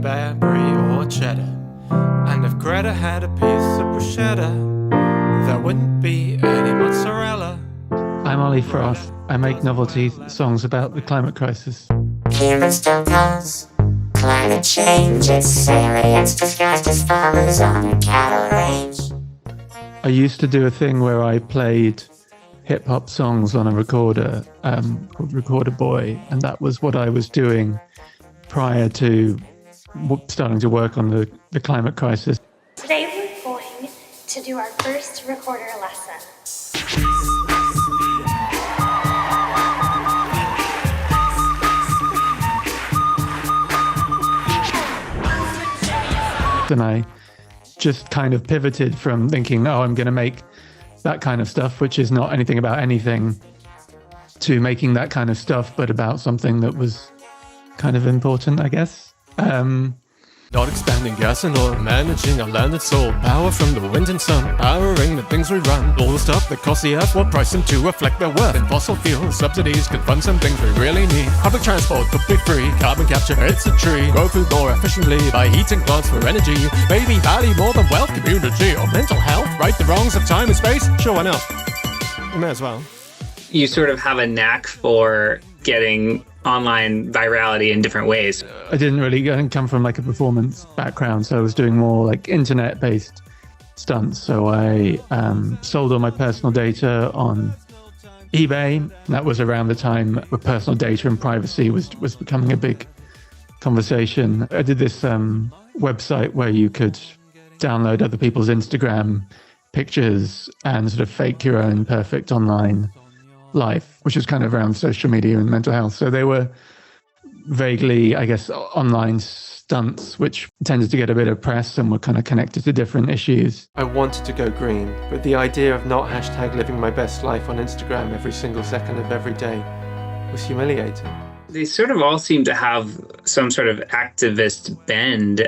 camembert, brie or cheddar. And if Greta had a piece of bruschetta, there wouldn't be any mozzarella. I'm Oli Frost. I make novelty songs about the climate crisis. Humans don't cause climate change. It's aliens disguised as farmers on a cattle range. I used to do a thing where I played hip-hop songs on a recorder called Recorder Boy, and that was what I was doing prior to starting to work on the climate crisis. Today we're going to do our first recorder lesson. And I just kind of pivoted from thinking, oh, I'm going to make that kind of stuff, which is not anything about anything, to making that kind of stuff, but about something that was kind of important, I guess. Not expanding gas and oil, managing our landed soul. Power from the wind and sun, powering the things we run. All the stuff that costs the earth, we'll price them to reflect their worth. And fossil fuel subsidies could fund some things we really need. Public transport could be free, carbon capture, it's a tree. Grow food more efficiently by heating plants for energy. Maybe value more than wealth, community or mental health. Right the wrongs of time and space? Sure, why not? We may as well. You sort of have a knack for getting online virality in different ways. I didn't really come from like a performance background, so I was doing more like internet-based stunts. So I sold all my personal data on eBay. That was around the time where personal data and privacy was becoming a big conversation. I did this website where you could download other people's Instagram pictures and sort of fake your own perfect online life, which was kind of around social media and mental health. So they were vaguely, I guess, online stunts, which tended to get a bit of press and were kind of connected to different issues. I wanted to go green, but the idea of not hashtag living my best life on Instagram every single second of every day was humiliating. They sort of all seem to have some sort of activist bend.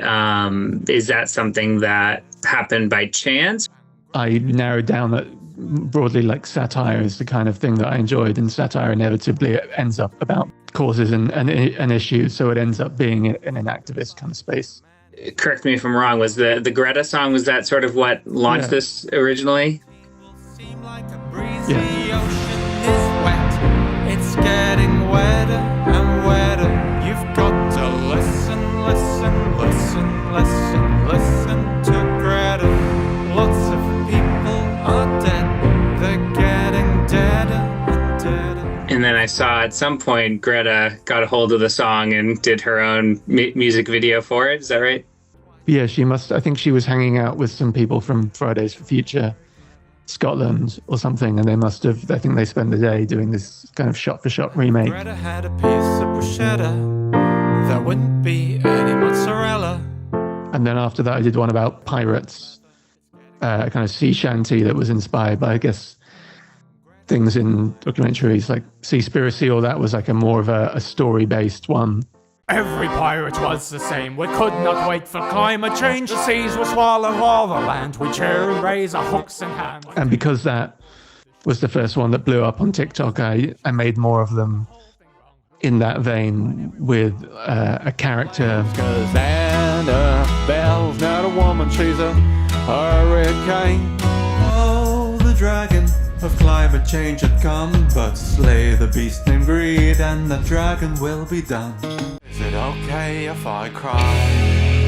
Is that something that happened by chance? I narrowed down that broadly like satire is the kind of thing that I enjoyed, and satire inevitably ends up about causes and issues, so it ends up being in an activist kind of space. Correct me if I'm wrong, was the Greta song, was that sort of what launched this originally? Yeah. It's getting wetter and wetter. You've got to listen, listen, listen, listen, listen to Greta. Lots of people are dead. They're getting deader and deader. And then I saw at some point Greta got a hold of the song and did her own music video for it. Is that right? Yeah, I think she was hanging out with some people from Fridays for Future Scotland or something, and I think they spent the day doing this kind of shot-for-shot remake. Greta had a piece of bruschetta, there wouldn't be any mozzarella. And then after that I did one about pirates, a kind of sea shanty that was inspired by, I guess, things in documentaries like Seaspiracy, or that was like a more of a story-based one. Every pirate was the same. We could not wait for climate change. The seas will swallow all the land. We cherry raise our hooks in hand. And because that was the first one that blew up on TikTok, I made more of them in that vein with a character. Cause Annabelle's not a woman, she's a hurricane. Oh, the dragon of climate change had come, but slay the beast named greed and the dragon will be done. Is it okay if I cry?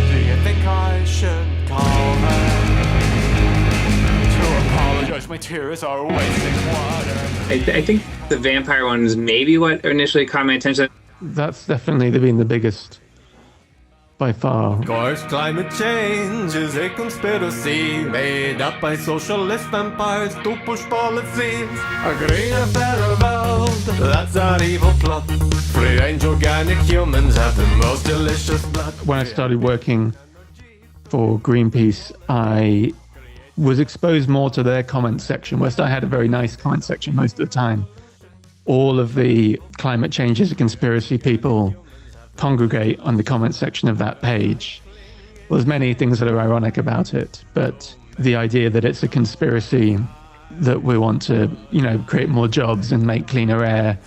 Do you think I should call her to apologize? My tears are wasting water. I think the vampire one is maybe what initially caught my attention. That's definitely been the biggest by far. Of course, climate change is a conspiracy made up by socialist vampires to push policies. A greener, better world, that's our evil plot. Free-range organic humans have the most delicious blood. When I started working for Greenpeace, I was exposed more to their comment section. West, I had a very nice comment section most of the time. All of the climate change is a conspiracy people congregate on the comment section of that page. Well, there's many things that are ironic about it, but the idea that it's a conspiracy, that we want to, create more jobs and make cleaner air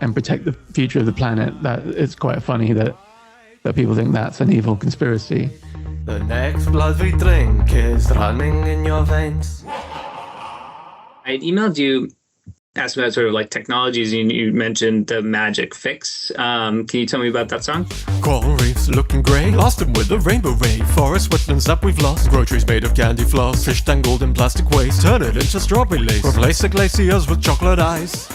and protect the future of the planet, that it's quite funny that but people think that's an evil conspiracy. The next blood we drink is running in your veins. I emailed you, asked about sort of like technologies, and you mentioned the Magic Fix. Can you tell me about that song? Coral reefs looking grey, lost them with a rainbow ray. Forest wetlands that we've lost, groceries made of candy floss. Fish tangled in plastic waste, turn it into strawberry lace. Replace the glaciers with chocolate ice.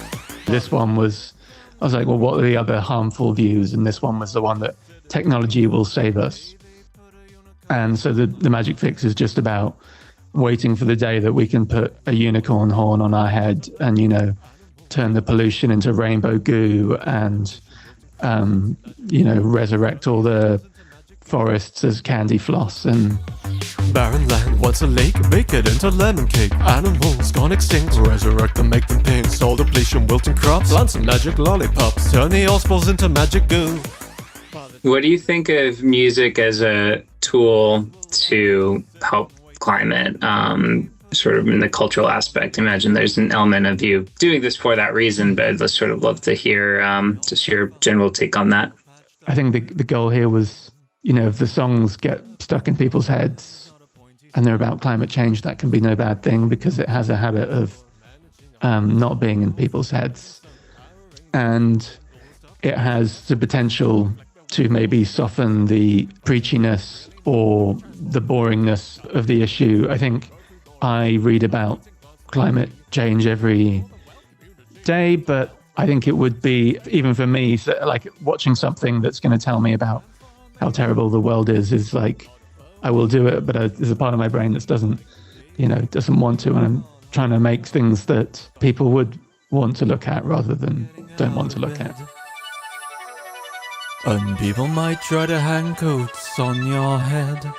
This one was, I was like, well, what are the other harmful views? And this one was the one that technology will save us. And so the Magic Fix is just about waiting for the day that we can put a unicorn horn on our head and, you know, turn the pollution into rainbow goo and, you know, resurrect all the forests as candy floss. And barren land wants a lake, make it into lemon cake. Animals gone extinct, resurrect them, make them pink. Soil depletion, wilting crops, plant some magic lollipops. Turn the old spores into magic goo. What do you think of music as a tool to help climate, sort of in the cultural aspect? I imagine there's an element of you doing this for that reason, but I'd just sort of love to hear just your general take on that. I think the goal here was, you know, if the songs get stuck in people's heads and they're about climate change, that can be no bad thing because it has a habit of not being in people's heads. And it has the potential to maybe soften the preachiness or the boringness of the issue. I think I read about climate change every day, but I think it would be, even for me, like watching something that's going to tell me about how terrible the world is like, I will do it, but there's a part of my brain that doesn't want to, and I'm trying to make things that people would want to look at rather than don't want to look at. And people might try to hang coats on your head.